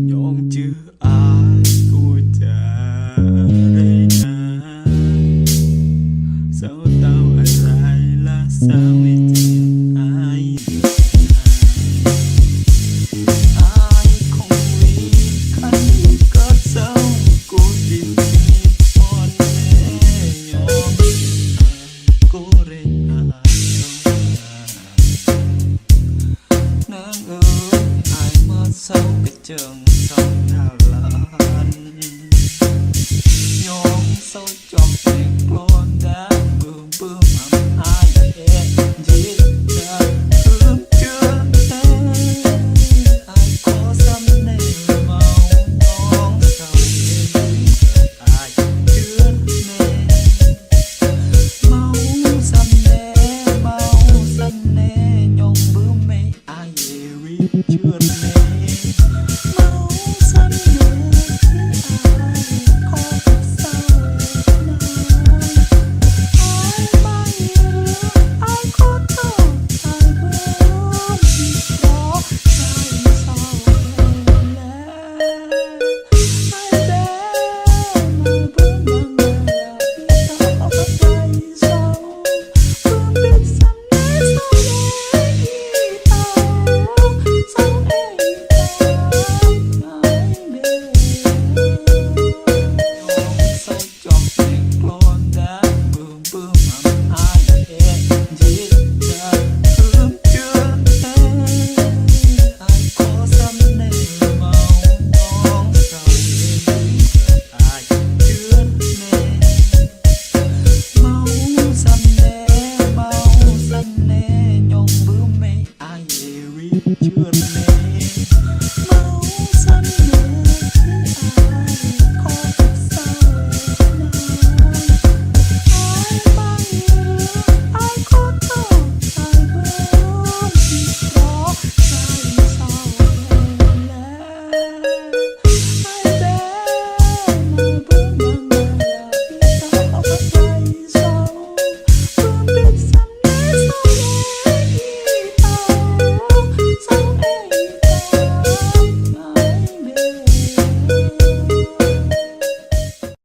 nhộn chưa ai của cha đây nè sao tao lại là sao tin ai ai không vì khánh cất sao cô tìm con mẹ nhỏ cô đây nàng ơi ai mà sao cái chừng